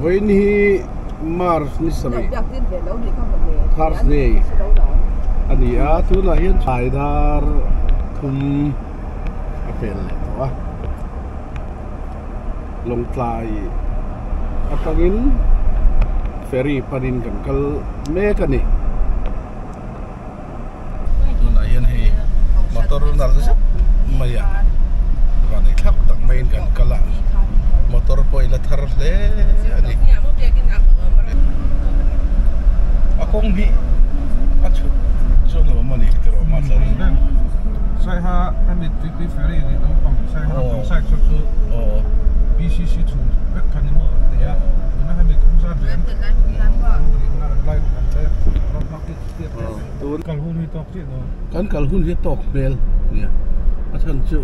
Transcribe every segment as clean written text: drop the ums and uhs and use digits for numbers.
với ni Mars ni sami Thursday anh ấy tu là hiện tại dar thum apel đó long tlai atangin ferry padin kan kal me kani tu là hiện hi motor nal sa maya kan ikhak tak main kan kala motor poi la thar le ani akong hi achu jono mani tero masal sai ha ami ti ferry ni dong pang sai ha pang sai chu chu BCC chu bet kan mo te ya na ha mi kung sa ben lai kan te ro market tiet tu kal hun hi tok tiet do kan kal hun hi tok bel nia athan chu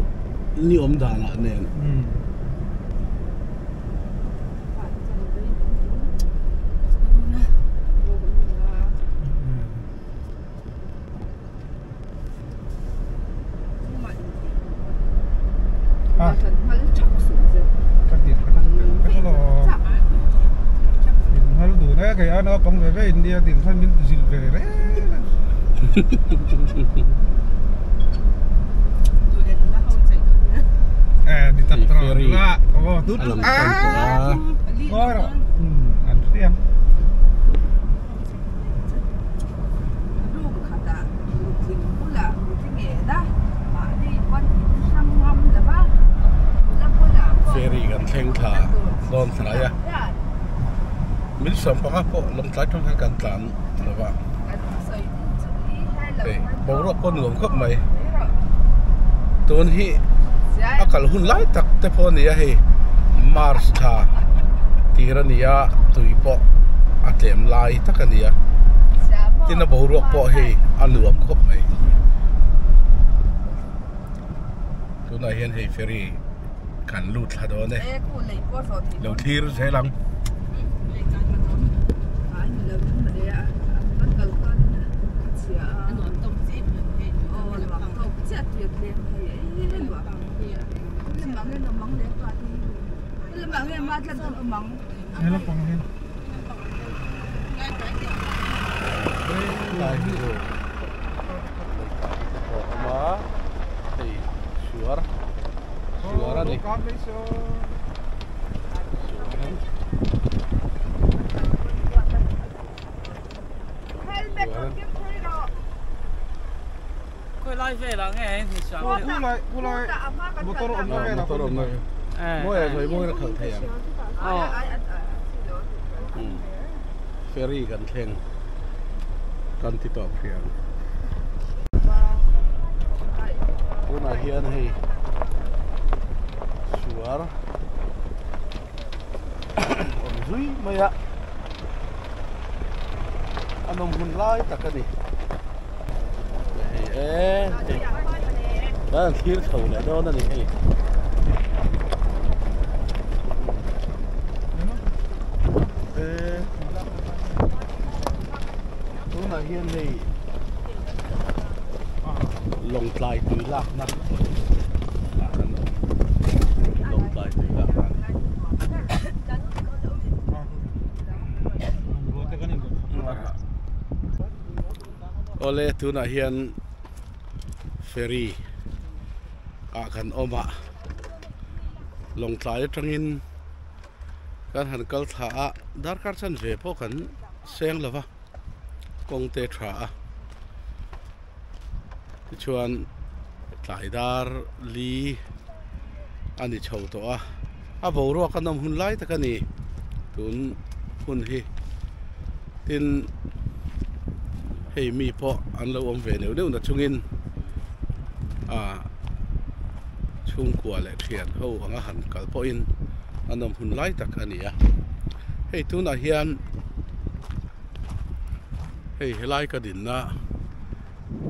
ni om da la nen cái nó công về India tiền thân những gì về đấy đi tập rồi là tốt rồi ăn xem ferry kan theng tha don thra ya mình sống bằng áp bộ lồng trái trong hai căn tán là vậy. Để bầu ra con đường khắp mày. Tuần hi, akal hun lái tak tephone ya hi Mars tha, tirania tui po, atlem lái tak ania. Tina bầu ra po hi anuam khắp mày. Tuần này hiện hi ferry kan lut ha đó này. Lâu thir sẽ lăng. Hello pang hen ma thì suara nih Kau lai về là nghe thì sao? Cô lại motor om về là motor om này mỗi người mỗi là khởi thèm ferry kan theng kan ti top hian una hian hei suar om zui maya anom hun lai takani đó thiếu thầu này đó là gì chỗ này hiện thì lồng lại tùy lạc nè lồng lại tùy lạc ole tu na hian ferry kan oma long tlai tangin kan han kal tha dar kar chan ve po kan seng lova kong te tha chuan tlai dar li ani chho to a bo ro kan nom hun lai ta kani tun hun hi tin hei mi po an lo om ve neu na chungin chung kwa le thian ho anga han kal po in anom hun lai tak ania hei tu na hian hei helai ka din na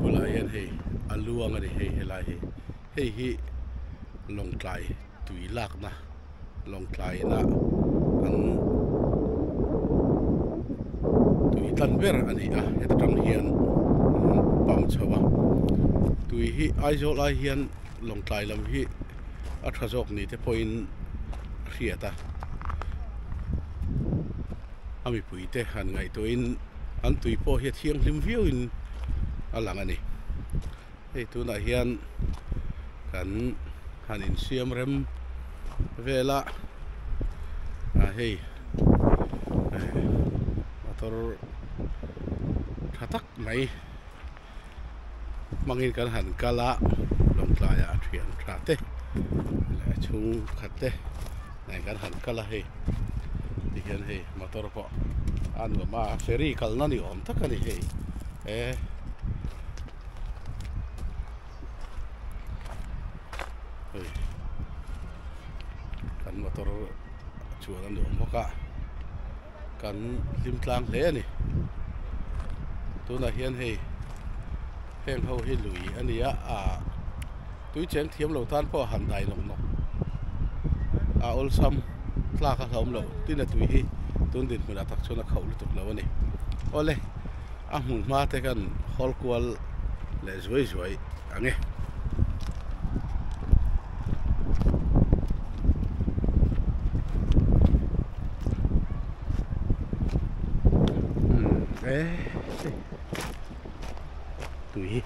bula hian hei aluang ani hei helai hei hi long tlai tui lak na long tlai na an tui tan ber ani heta tang hian pam chawa tui hi aizo lai hian long tlai lam hi a thazok ni te point riata ami pui te han ngai to in an tui po hi thiang hlim viu in alang ani hei tu na hian kan han in siam rem vela hei motor thatak mai mangin kan han kala long tlaya thian tha te la chung khat te nai kan han kala hei ti hian hei motor po an ma ferry kal na ni om takani hei kan motor chuan an om boka kan lim tlang hle ani tuna hian hei heng ho hi lui ania tui chen thiam lo tan po han dai long no ol sam tla ka hlom lo tin tui hi tun din muna tak chona khau lu tuk lo ani ole a hmun ma te kan hol kwal le zoi zoi ange tui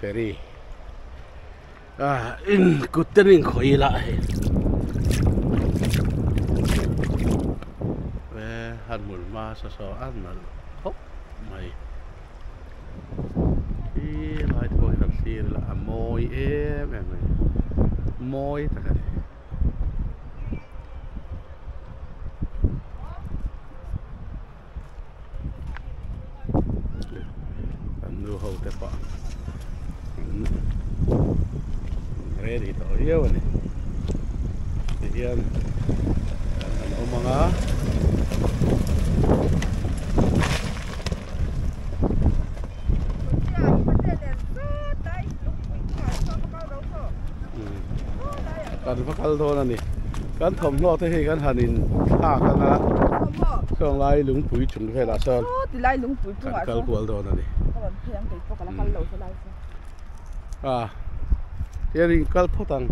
ferry in kutenin khoi la he han mul ma so an mal hop mai i lai thoi kan sir la moi moi ta ka hầu te pa ready to yêu này thì hiền ông mga kan pakal thôi nè kan thom lo thế hay kan hanin kan na xong lai lúng bụi chúng phải là sơn lai lúng bụi chúng kan kual thôi nè here in Kalpotang.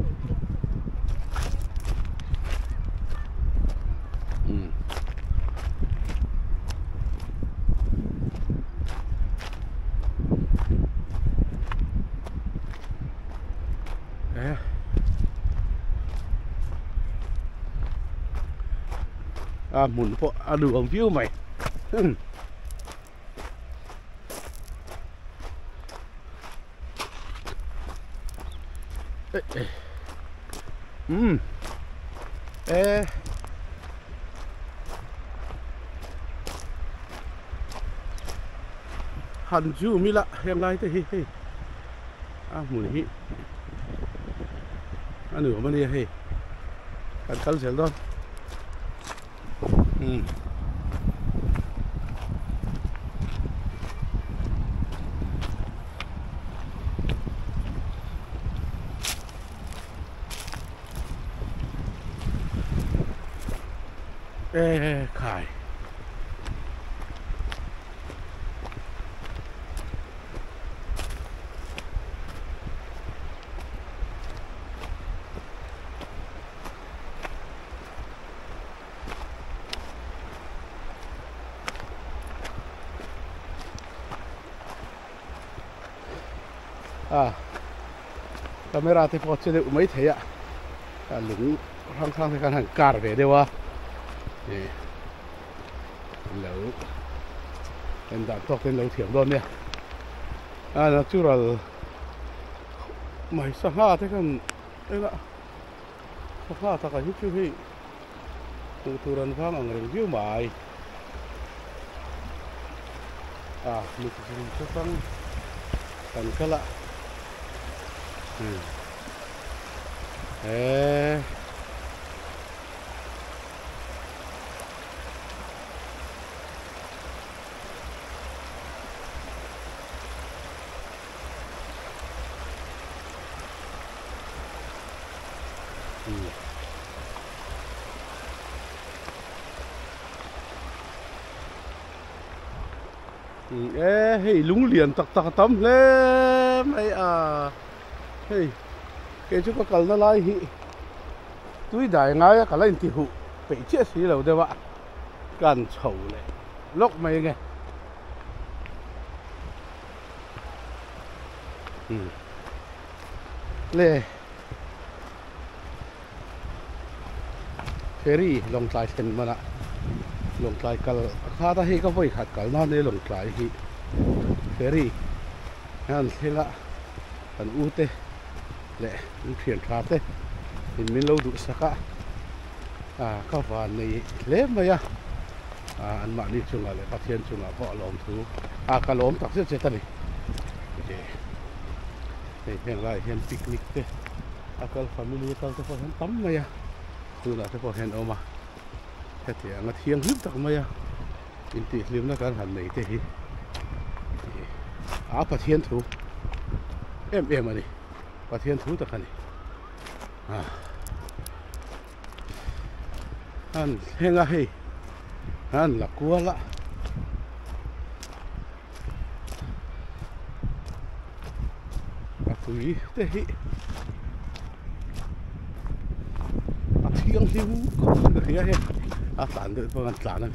Muốn po được ông view mày. Hàn du mi lạ em lai thế hi mùi hi nửa mà đi hi ăn cắn xẻo đó khai camera thì có chơi được mấy thế ạ lũng sang thì hàng car về đâu à lâu em đã tóc lên lâu thiểm luôn nè nó chưa là mày sao ha thế còn đây là sao ha ta còn chưa hi tu ran phang ang review mày mình sẽ sang cần cái lạ hey lúng liền tặc tắm lên ấy hey cái chú có cần nó lại hi túi đại ngay cả lên tiêu bị chết xí lâu đây bạn cần sầu này lốc mày nghe lê ferry long trai sen mana long trai kal kha ta hi ka voi khat kal na ne long trai hi ferry han thela an u te le in thian tha te in min lo du saka ka van nei le maya an ma ni chunga le pathian chunga bo lom thu ka lom tak se ta ni hey heng lai hen picnic te akal family kal te po hen tam maya tu la te po hen oma he ti anga thiang hip tak maya in ti lim na kan han nei te hi pathian thu em ani pathian thu ta khani han henga hei han la kuala tui te hi thiang hiu ko hi he tan được po an tlan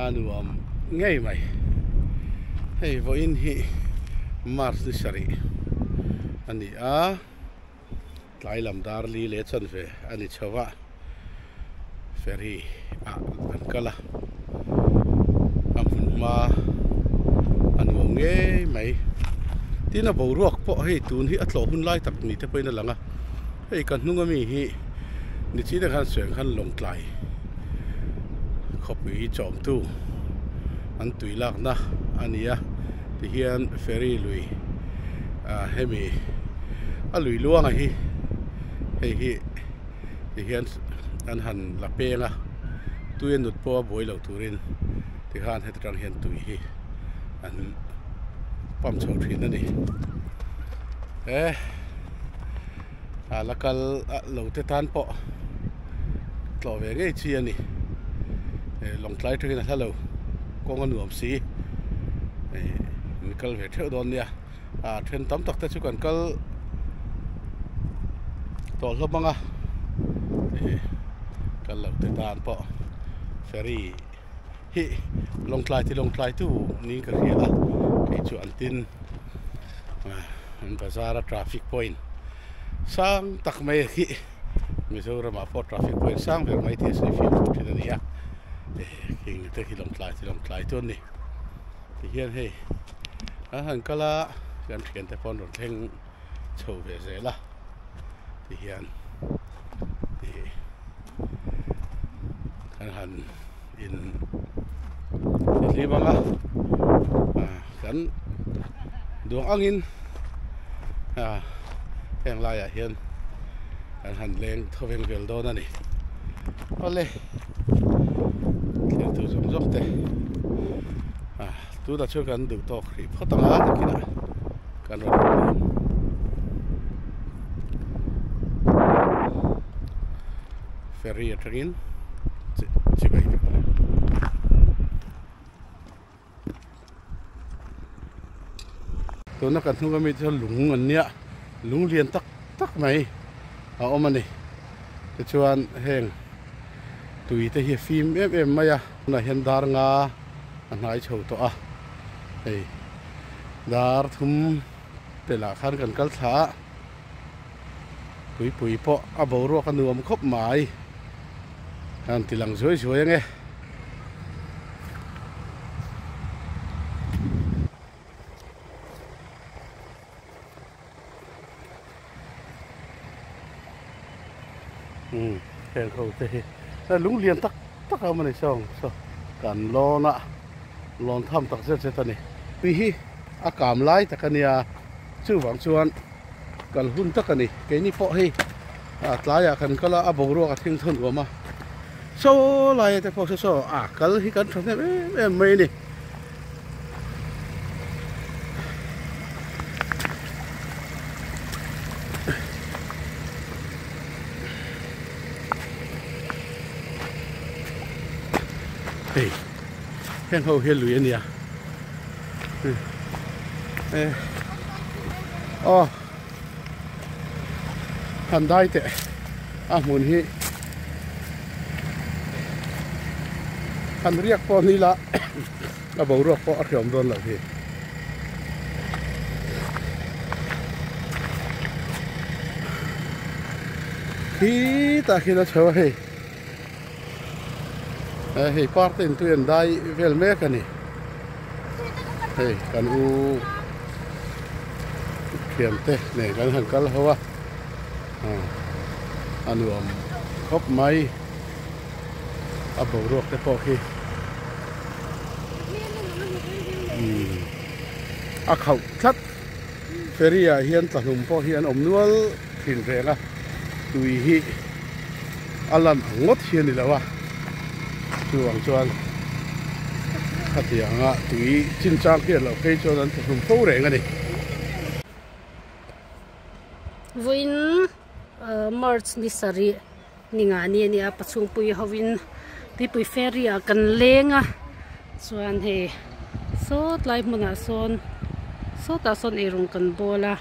anuam ngay mày hey vo in hi mars ni sari ani tlai lam dar li le chan ve ani chawa ferry an kala amun ma anuam ngay mày tina bo ruak po hei tun hi atlo hun lai tak ni te poina langa hei kan hnunga mi hi ni chi da khan sweng khan long tlai khopi chom tu an tui lak na ania ti hian ferry lui hemi a lui luang a hi hei ti hian an han la penga tuin nut po boi lo turin ti han het tang hian tui hi an pam chho thin ani lakal lo te tan po tlo ve nge chi ani long tlai thin a hello con ăn nuông xí, kal về theo đón nha, thuyền tắm tắc tới chú cần kal tỏ lấp băng kal lộc tới đàn po ferry hi long tlai tu ní cái gì cái chỗ ăn tin, bazar traffic point, sang tắc mấy khi Mizoram po traffic point sang về mấy thì sẽ phiền phức thế này à. Kinh tế khi lòng tlai tuần này thì hiện hay hàng kala gần hiện tại phong rồi thêm châu về dễ là thì hiện thì hàng in thì bằng gắn đường ăn in hàng lai hiện hàng lên thâu viên về đâu này ole tu giống giống thế tu đã chưa gần được to thì phát tăng á cái này cần rồi ferry train chỉ vậy tôi nó cần không có mấy cho lúng anh nhá lúng liền tắc mày ôm anh này cái chuan heng tui te hi phim em maya na hen dar nga anai chho to hei dar thum te la khan kan kal tha pui po a bo ro kan nuam khop mai kan tilang zoi nge heng khâu te lúng liền tắcเอามาในช่องกันรอนะลองทำตักเส้นตอนนี้ปีฮีอากาศไล่ตะกันเนี่ยชื่อหวังชวนกันหุ่นตะกันนี่แกนี่พอให้ตายกันก็ละอบรัวกันทิ้งทนออกมาโซ่ไล่แต่พอโซ่กันที่กันทำเนี่ยไม่นี่ khen hậu hiền lưỡi nè hành đại thế muốn hi hành riêng con đi là bảo ruột có thiểm luôn là gì khi ta khi nó chờ hay hay part in tuyển đại về mẹ cái này hay cái u khiêm thế này cái hàng cá hoa anh uống khóc máy bảo ruột cái phô khi khẩu chất feria hiền ta hùng phô hiền nuôi thìn rẻ la tùy hi alam ngót hiền đi đâu à chuan hạt tiếng à tùy chín trang kia là cây cho nên hùng phô rẻ cái này Vin March ni sari ninga ni ni apa chung pui hovin ti pui feria kan lenga chuan he so tlai muna son so ta son erung kan bola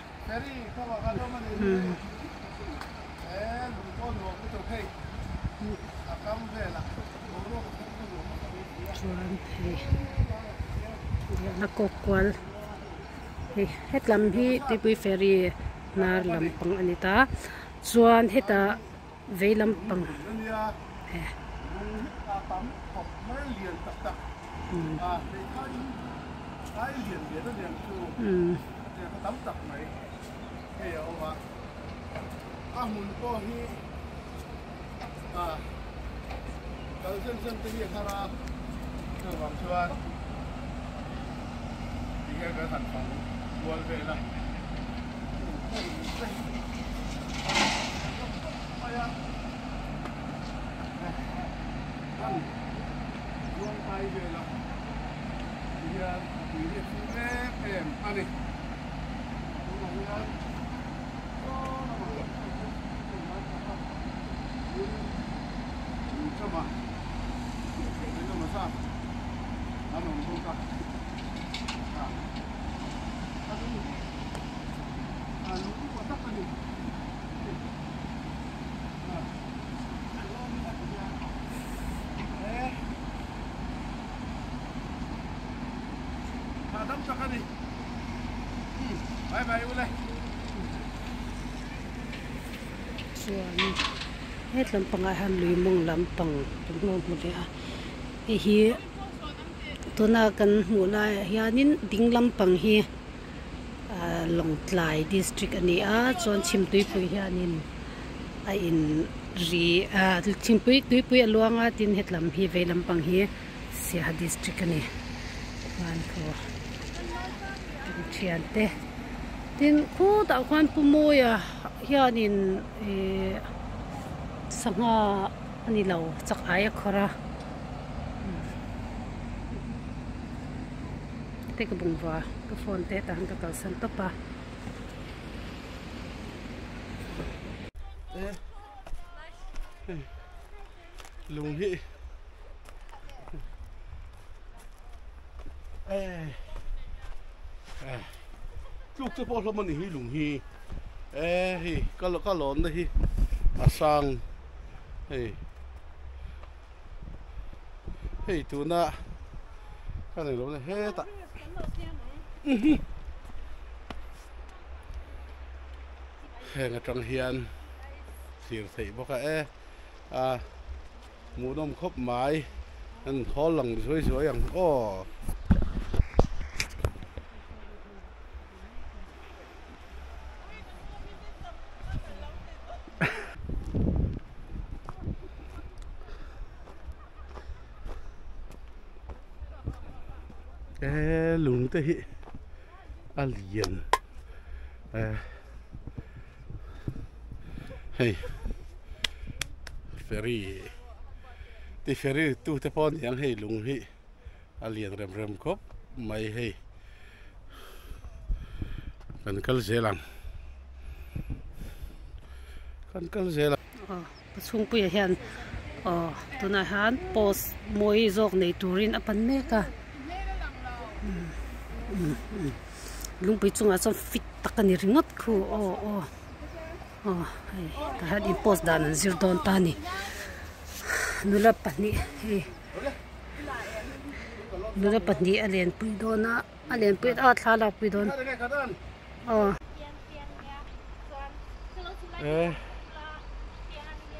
chuan he na kokwal he hetlam hi ti pui feria nar lampang anita chuan heta veilampang chuan het lampang a han lui mong lampang tumno mule a hi tuna kan hmula hianin ding lampang hi Longtlai district ani a chuan chimtui pui hianin a in ri chimtui tuipui aluanga tin hetlam hi veilampang hi Siha district ani wan ko thian te tin khu ta khan pumoya hianin sanga ani lo chak aya khora te ka bungwa ka phone te ta han ka kal san to pa lùng hi lúc tới bao lâu mà hi lùng hi hi cá lòn đây hi sang tu na cái này lồng này hết ta ngay trong hiền xỉu thị bốc cái mũ đông khóc mái anh khó lòng suối rằng có cái lùng tới alien hey ferry thì ferry tu te pon yang hey lùng hi alien rem khop mai hey kan kal zealand chung pui hian tu na han post moi zok nei turin apan me ka lung pi chunga chon fit takani ringot khu hai ta had in post dan an zir don tani nula pani he nula pani alen pui dona alen pui a thala pui don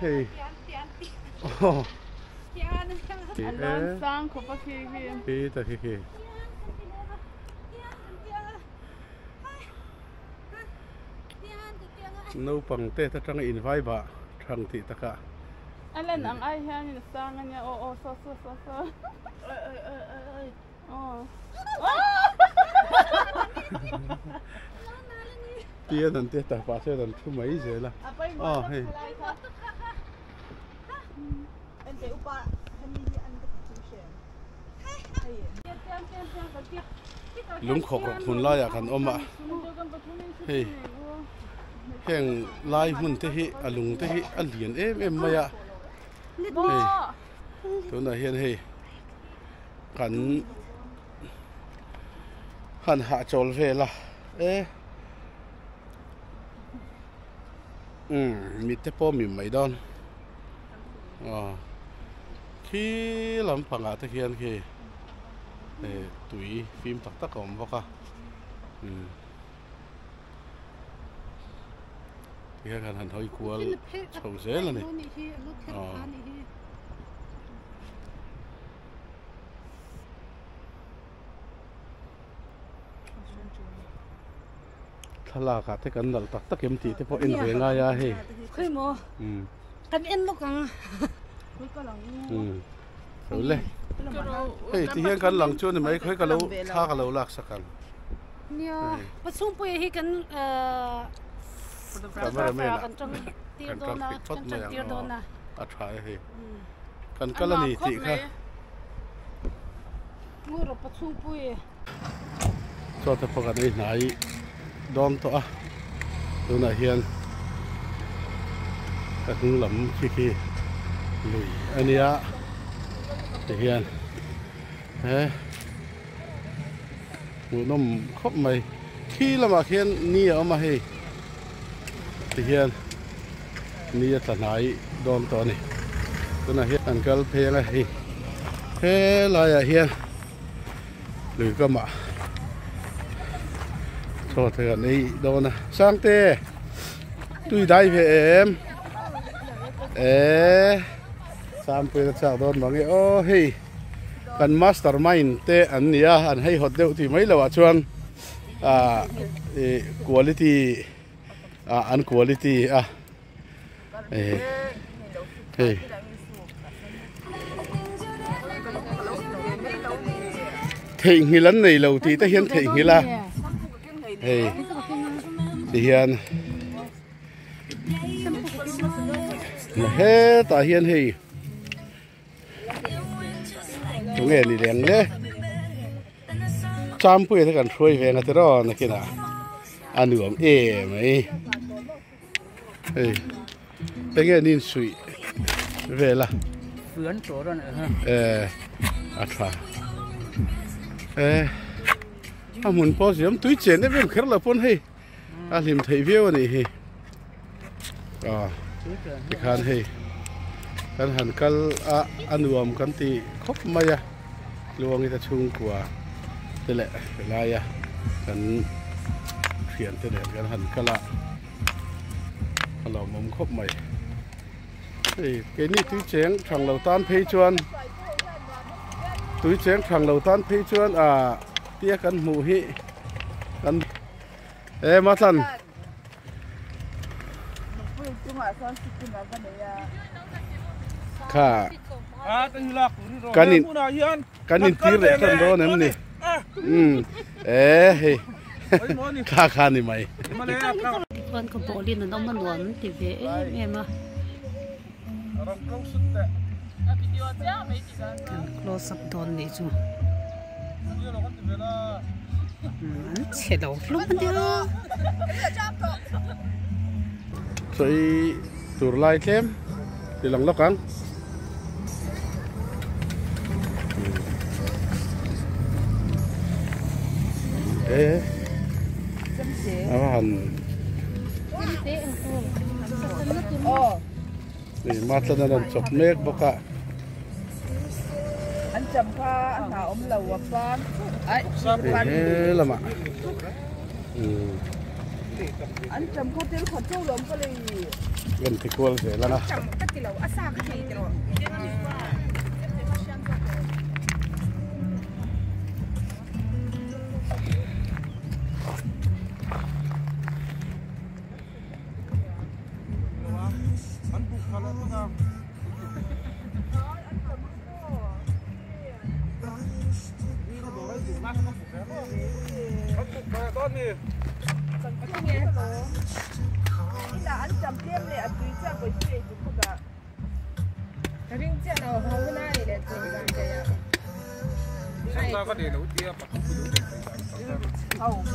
hey Alam sang ko pa kiki. Ta kiki. Nấu bằng tê ta trăng in vai ba trăng thị ta cả. Alan ang ay hangin sang niya so. Tia dan tê ta pa se dan thu mấy giờ là. Hey. Lúng khóc hôn lai à kan oma. Hey. Heng lai hun te hi alung te hi alien em maya. Hey. Tu na hian hey. Kan han hạ chol ve la. Mi te po mi mai don. Khi làm phẳng à thực hiện khi tùy phim tắc tắc ổn vào cả thì cái hành hơi của sầu dễ là này thà là cả thế cần là tắc tắc kiếm thì thế có in về ngay à he khơi mò cần in lúc càng rồi lên hey thì hiện cần lăng chuột này mấy khơi cả lâu tha cả lâu lạc sắc cần nha bắt sung bùi hi cần cameraman cần trong tiêu đô na trái he cần cái là gì thì cả mua rồi bắt sung bùi cho ta phải cái này đón to tôi này hiện cái cũng lắm khi lùi anh ấy thì hiện một năm khóc mày khi là mà hiện nia mà hay thì hiện nia ta nói đòn to này tôi là hiện ăn cái phê này hay thế là hiện lùi cơ mà cho thằng này đòn này sang tê tôi đây về em sampai tak don bangi hey kan mastermind te an nia an hei hot deuh ti mai lo chuan quality an quality hey thei ngilan nei lo ti ta hian thei ngila hey ti hian he ta hian hei chúng nghe đi đèn đấy, chăm bụi thế còn xuôi về ngay từ đó này kia nào, ăn uống mấy, cái nghe nín sủi về là, phướn chỗ đó nữa ha, muốn bao nhiêu túi tiền đấy vẫn khá là phun hay, liềm thấy view này thì khan hay. Kan han kal anuam kan ti khop maya luang ita chung kwa tele laya kan phiền tele kan han kala alo mom khop mai cái ni túi chén thằng lầu tan phê chuan túi chén thằng lầu tan phê chuan tia kan mu hi kan ma than kha kanin tir kan do nem ni kha ni mai con có bộ liên nó mình muốn thì về em close up don này chú chế đầu lúc mình đi rồi tour lai thêm thì lòng lóc ăn ê hẳn thì mắt lên là chọc nét bốc cả anh chấm pha anh thảo ông lẩu và con ấy thế là mà anh chấm có tiếng khó châu lắm cái gì gần thì qua rồi là chấm tất cả lẩu asa cái gì rồi anh chấm thêm này anh tùy theo với chuyện của cả cái riêng chuyện nào không có ai để tìm ra cái này ta có để nấu tiệm không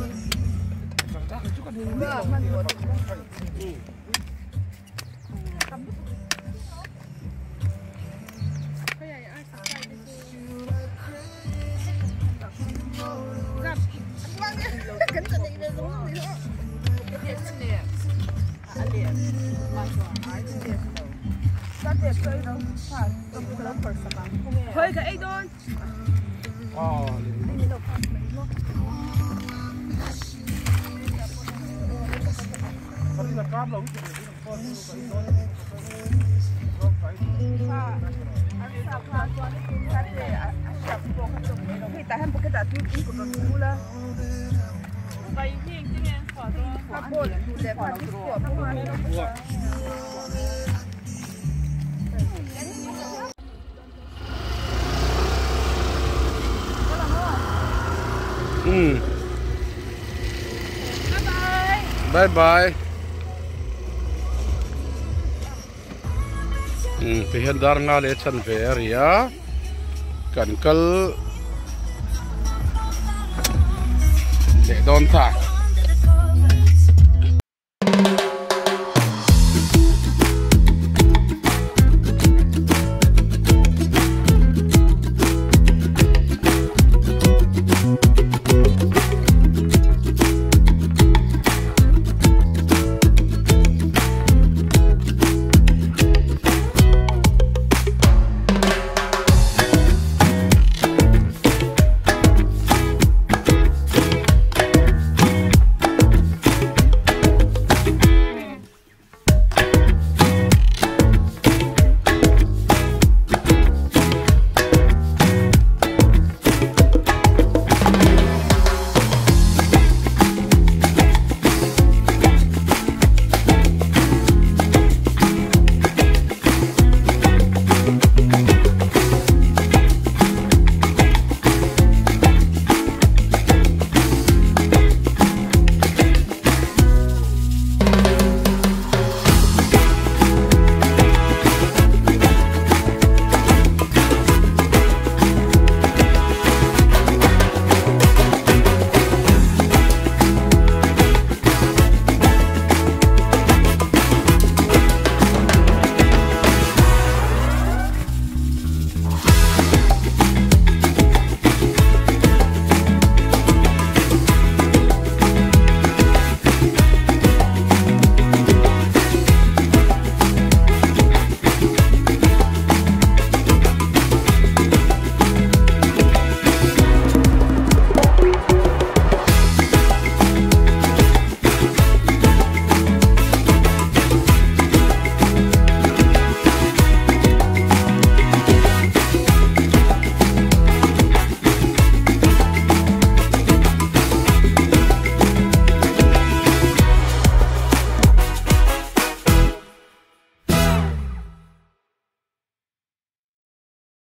hơi cái thôi kita hem pakai tak tu ikut dulu lah. Baik ni ini foto. Apa tu lepas tu apa? Bye bye. Thì hiện dar nga le chan ve ria kan kal le don tha